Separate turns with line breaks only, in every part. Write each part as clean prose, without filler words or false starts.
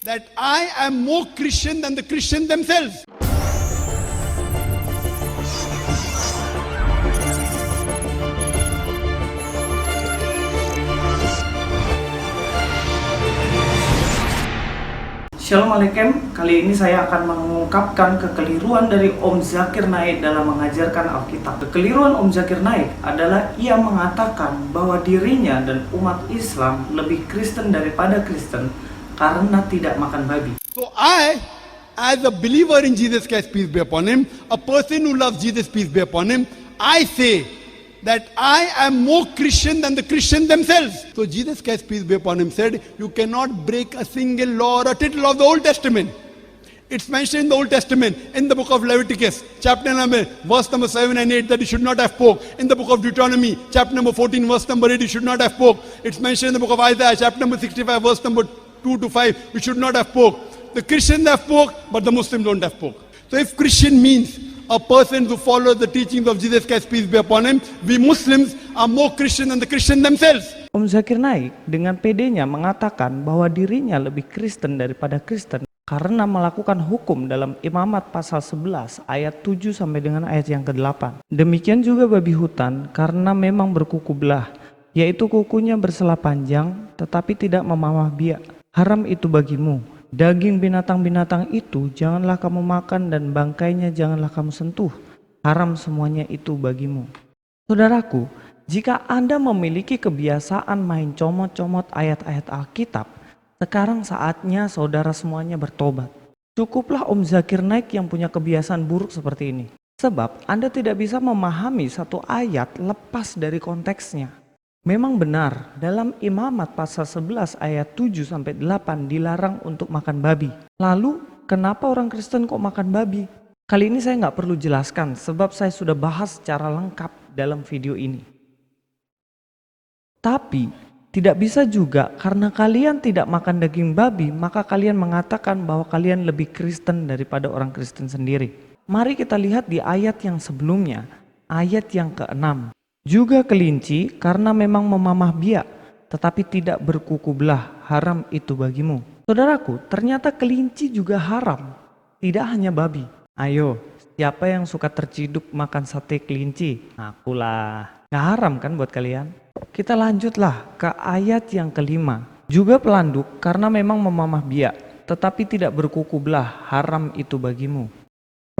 that I am more Christian than the Christians themselves.
Shalom Alaikum, kali ini saya akan mengungkapkan kekeliruan dari Om Zakir Naik dalam mengajarkan Alkitab. Kekeliruan Om Zakir Naik adalah ia mengatakan bahwa dirinya dan umat Islam lebih Kristen daripada Kristen karena tidak makan babi.
So I, as a believer in Jesus Christ, peace be upon him, a person who loves Jesus, peace be upon him, I say that I am more Christian than the Christians themselves. So Jesus Christ, peace be upon him, said, you cannot break a single law or a tittle of the Old Testament. It's mentioned in the Old Testament, in the book of Leviticus, chapter number, verse number 7 and 8, that you should not have pork. In the book of Deuteronomy, chapter number 14, verse number 8, you should not have pork. It's mentioned in the book of Isaiah, chapter number 65, verse number 2 to 5, you should not have pork. The Christians have pork, but the Muslims don't have pork. So if Christian means a person who follows the teachings of Jesus Christ, peace be upon him, we Muslims are more Christian than the Christians themselves.
Om Zakir Naik dengan pedenya mengatakan bahwa dirinya lebih Kristen daripada Kristen karena melakukan hukum dalam Imamat pasal 11 ayat 7 sampai dengan ayat yang ke-8. Demikian juga babi hutan karena memang berkuku belah, yaitu kukunya bersela panjang tetapi tidak memamah biak. Haram itu bagimu. Daging binatang-binatang itu janganlah kamu makan dan bangkainya janganlah kamu sentuh. Haram semuanya itu bagimu. Saudaraku, jika Anda memiliki kebiasaan main comot-comot ayat-ayat Alkitab, sekarang saatnya saudara semuanya bertobat. Cukuplah Om Zakir Naik yang punya kebiasaan buruk seperti ini. Sebab Anda tidak bisa memahami satu ayat lepas dari konteksnya. Memang benar, dalam Imamat pasal 11 ayat 7 sampai 8 dilarang untuk makan babi. Lalu, kenapa orang Kristen kok makan babi? Kali ini saya nggak perlu jelaskan sebab saya sudah bahas secara lengkap dalam video ini. Tapi, tidak bisa juga karena kalian tidak makan daging babi, maka kalian mengatakan bahwa kalian lebih Kristen daripada orang Kristen sendiri. Mari kita lihat di ayat yang sebelumnya, ayat yang ke-6. Juga kelinci karena memang memamah biak, tetapi tidak berkuku belah, haram itu bagimu. Saudaraku, ternyata kelinci juga haram, tidak hanya babi. Ayo, siapa yang suka terciduk makan sate kelinci? Akulah. Gak haram kan buat kalian? Kita lanjutlah ke ayat yang kelima. Juga pelanduk karena memang memamah biak, tetapi tidak berkuku belah, haram itu bagimu.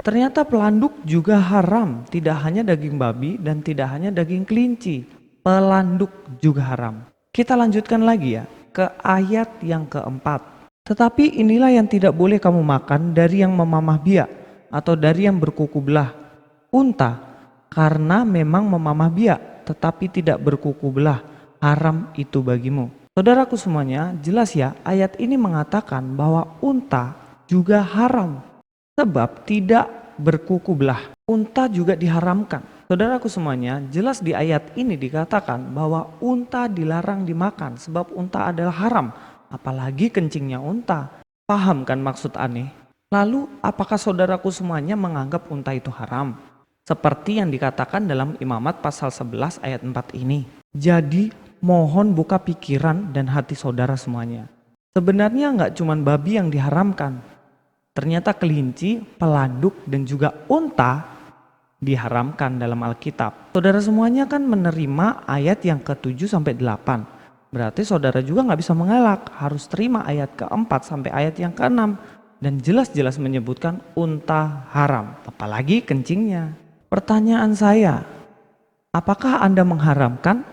Ternyata pelanduk juga haram, tidak hanya daging babi dan tidak hanya daging kelinci. Pelanduk juga haram. Kita lanjutkan lagi ya, ke ayat yang keempat. Tetapi inilah yang tidak boleh kamu makan dari yang memamah biak atau dari yang berkuku belah. Unta, karena memang memamah biak tetapi tidak berkuku belah, haram itu bagimu. Saudaraku semuanya, jelas ya, ayat ini mengatakan bahwa unta juga haram. Sebab tidak berkuku belah. Unta juga diharamkan. Saudaraku semuanya, jelas di ayat ini dikatakan bahwa unta dilarang dimakan sebab unta adalah haram. Apalagi kencingnya unta. Paham kan maksud aneh? Lalu apakah saudaraku semuanya menganggap unta itu haram? Seperti yang dikatakan dalam Imamat pasal 11 ayat 4 ini. Jadi mohon buka pikiran dan hati saudara semuanya. Sebenarnya nggak cuma babi yang diharamkan. Ternyata kelinci, pelanduk, dan juga unta diharamkan dalam Alkitab. Saudara semuanya kan menerima ayat yang ke-7 sampai 8. Berarti saudara juga nggak bisa mengelak, harus terima ayat ke-4 sampai ayat yang ke-6. Dan jelas-jelas menyebutkan unta haram, apalagi kencingnya. Pertanyaan saya, apakah Anda mengharamkan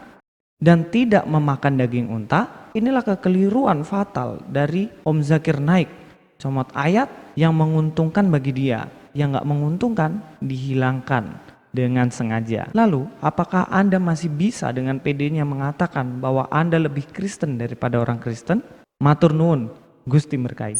dan tidak memakan daging unta? Inilah kekeliruan fatal dari Om Zakir Naik. Comot ayat yang menguntungkan bagi dia, yang gak menguntungkan dihilangkan dengan sengaja. Lalu, apakah Anda masih bisa dengan pedenya mengatakan bahwa Anda lebih Kristen daripada orang Kristen? Matur nuwun, Gusti berkahi.